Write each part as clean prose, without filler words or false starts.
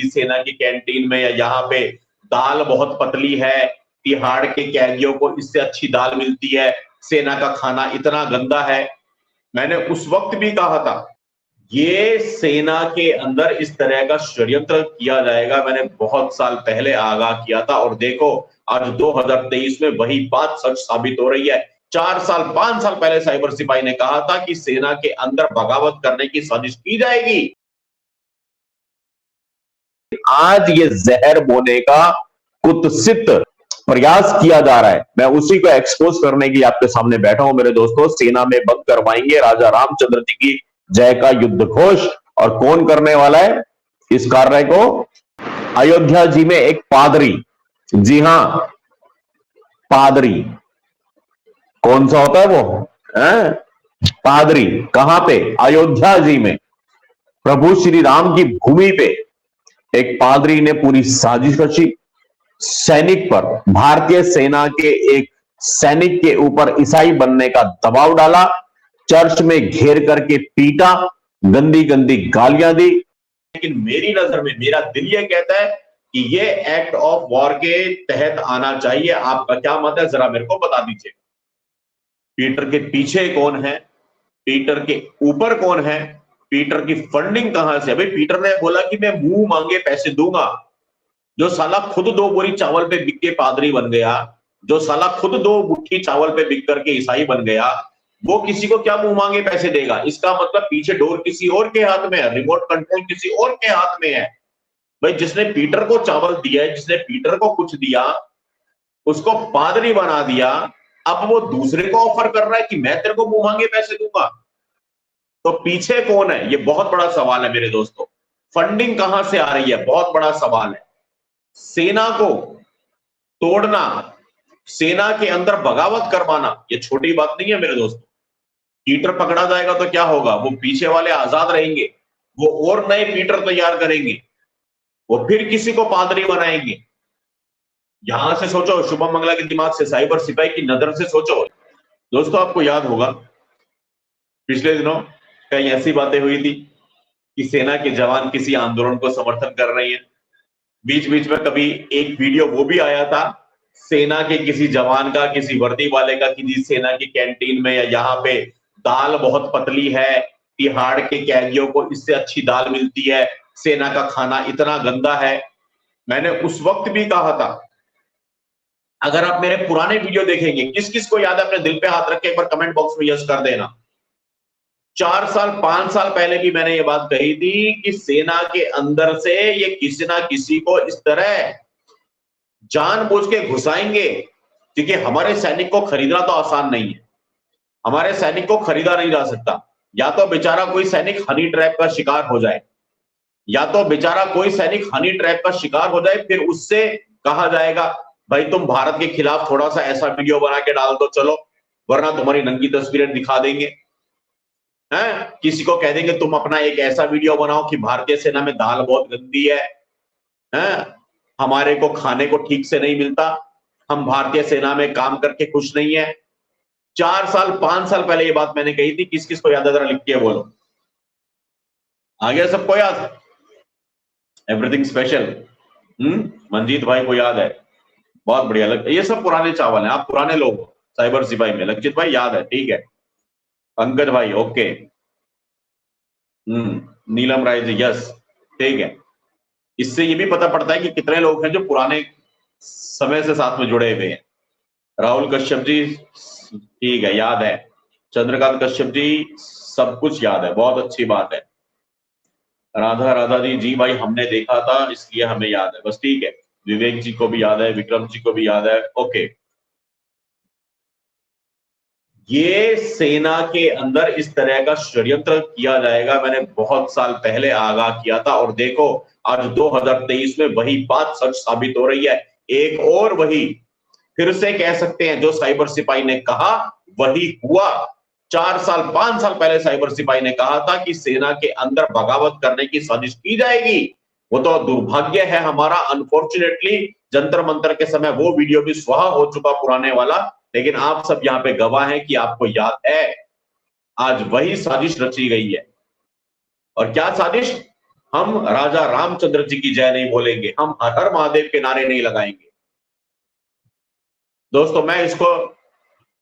सेना की कैंटीन में या यहाँ पे दाल बहुत पतली है, तिहाड़ के कैदियों को इससे अच्छी दाल मिलती है, सेना का खाना इतना गंदा है। मैंने उस वक्त भी कहा था ये सेना के अंदर इस तरह का षड्यंत्र किया जाएगा, मैंने बहुत साल पहले आगाह किया था। और देखो आज 2023 में वही बात सच साबित हो रही है। 4 साल 5 साल पहले साइबर सिपाही ने कहा था कि सेना के अंदर बगावत करने की साजिश की जाएगी। आज ये जहर बोने का कुत्सित प्रयास किया जा रहा है, मैं उसी को एक्सपोज करने की आपके सामने बैठा हूं मेरे दोस्तों। सेना में बंद करवाएंगे राजा रामचंद्र जी की जय का युद्ध घोष। और कौन करने वाला है इस कार्य को? अयोध्या जी में एक पादरी, जी हां पादरी। कौन सा होता है वो पादरी? कहां पे? अयोध्या जी में प्रभु श्री राम की भूमि पे एक पादरी ने पूरी साजिश रची, सैनिक पर, भारतीय सेना के एक सैनिक के ऊपर ईसाई बनने का दबाव डाला, चर्च में घेर करके पीटा, गंदी गंदी गालियां दी। लेकिन मेरी नजर में मेरा दिल यह कहता है कि ये एक्ट ऑफ वॉर के तहत आना चाहिए। आपका क्या मत है जरा मेरे को बता दीजिए। पीटर के पीछे कौन है, पीटर के ऊपर कौन है, पीटर की फंडिंग कहां से? भाई पीटर ने बोला कि मैं मुंह मांगे पैसे दूंगा। जो साला खुद 2 बोरी चावल पे बिक के पादरी बन गया, जो साला खुद 2 मुट्ठी चावल पे बिक करके ईसाई बन गया, वो किसी को क्या मुंह मांगे पैसे देगा? इसका मतलब पीछे डोर किसी और के हाथ में है, रिमोट कंट्रोल किसी और के हाथ में है। भाई जिसने पीटर को चावल दिया है, जिसने पीटर को कुछ दिया, उसको पादरी बना दिया, अब वो दूसरे को ऑफर कर रहा है कि मैं तेरे को मुंह मांगे पैसे दूंगा। तो पीछे कौन है? ये बहुत बड़ा सवाल है मेरे दोस्तों। फंडिंग कहां से आ रही है? बहुत बड़ा सवाल है। सेना को तोड़ना, सेना के अंदर बगावत करवाना, ये छोटी बात नहीं है मेरे दोस्तों। पीटर पकड़ा जाएगा तो क्या होगा? वो पीछे वाले आजाद रहेंगे, वो और नए पीटर तैयार करेंगे, वो फिर किसी को पादरी बनाएंगे। यहां से सोचो, शुभम मंगला के दिमाग से, साइबर सिपाही की नजर से सोचो। दोस्तों आपको याद होगा पिछले दिनों कई ऐसी बातें हुई थी कि सेना के जवान किसी आंदोलन को समर्थन कर रहे हैं। बीच बीच में कभी एक वीडियो वो भी आया था सेना के किसी जवान का, किसी वर्दी वाले का, किसी सेना की कैंटीन में या यहाँ पे दाल बहुत पतली है, तिहाड़ के कैदियों को इससे अच्छी दाल मिलती है, सेना का खाना इतना गंदा है। मैंने उस वक्त भी कहा था, अगर आप मेरे पुराने वीडियो देखेंगे, किस किस को याद है अपने दिल पे हाथ रख के एक बार कमेंट बॉक्स में यस कर देना। 4 साल 5 साल पहले भी मैंने ये बात कही थी कि सेना के अंदर से ये किसी ना किसी को इस तरह जानबूझ के घुसाएंगे, क्योंकि हमारे सैनिक को खरीदना तो आसान नहीं है। हमारे सैनिक को खरीदा नहीं जा सकता। या तो बेचारा कोई सैनिक हनी ट्रैप का शिकार हो जाए, या तो बेचारा कोई सैनिक हनी ट्रैप का शिकार हो जाए, फिर उससे कहा जाएगा भाई तुम भारत के खिलाफ थोड़ा सा ऐसा वीडियो बना के डाल दो चलो, वरना तुम्हारी नंगी तस्वीरें दिखा देंगे। हैं? किसी को कह देंगे तुम अपना एक ऐसा वीडियो बनाओ कि भारतीय सेना में दाल बहुत गंदी है, हैं? हमारे को खाने को ठीक से नहीं मिलता, हम भारतीय सेना में काम करके खुश नहीं है। 4 साल 5 साल पहले ये बात मैंने कही थी। किस किस को याद है जरा लिख के बोलो। आ गया सबको याद? Everything special. मंजीत भाई को याद है, बहुत बढ़िया। ये सब पुराने चावल हैं, आप पुराने लोग हो साइबर सिपाही में। लक्षित भाई याद है, ठीक है। पंकज भाई ओके, नीलम राय जी यस, ठीक है। इससे ये भी पता पड़ता है कि कितने लोग हैं जो पुराने समय से साथ में जुड़े हुए हैं। राहुल कश्यप जी ठीक है, याद है। चंद्रकांत कश्यप जी सब कुछ याद है, बहुत अच्छी बात है। राधा राधा जी भाई हमने देखा था इसलिए हमें याद है, बस ठीक है। विवेक जी को भी याद है, विक्रम जी को भी याद है, ओके। ये सेना के अंदर इस तरह का षड्यंत्र किया जाएगा, मैंने बहुत साल पहले आगाह किया था। और देखो आज 2023 में वही बात सच साबित हो रही है। एक और वही फिर से कह सकते हैं, जो साइबर सिपाही ने कहा वही हुआ। 4 साल 5 साल पहले साइबर सिपाही ने कहा था कि सेना के अंदर बगावत करने की साजिश की जाएगी। वो तो दुर्भाग्य है हमारा, अनफॉर्चुनेटली जंतर मंतर के समय वो वीडियो भी स्वाहा हो चुका पुराने वाला। लेकिन आप सब यहाँ पे गवाह हैं कि आपको याद है, आज वही साजिश रची गई है। और क्या साजिश? हम राजा रामचंद्र जी की जय नहीं बोलेंगे, हम हर हर महादेव के नारे नहीं लगाएंगे। दोस्तों मैं इसको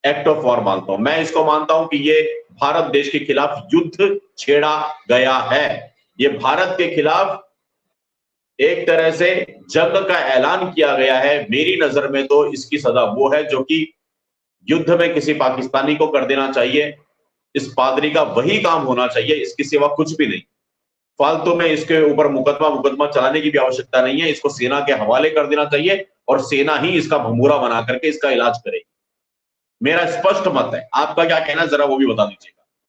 एक्ट ऑफ वॉर मानता हूं, मैं इसको मानता हूं कि ये भारत देश के खिलाफ युद्ध छेड़ा गया है, ये भारत के खिलाफ एक तरह से जंग का ऐलान किया गया है। मेरी नजर में तो इसकी सजा वो है जो कि युद्ध में किसी पाकिस्तानी को कर देना चाहिए। इस पादरी का वही काम होना चाहिए, इसके सिवा कुछ भी नहीं। फालतू में इसके ऊपर मुकदमा चलाने की भी आवश्यकता नहीं है, इसको सेना के हवाले कर देना चाहिए और सेना ही इसका भंगूरा बना करके इसका इलाज करेगी। मेरा स्पष्ट मत है, आपका क्या कहना है जरा वो भी बता दीजिए।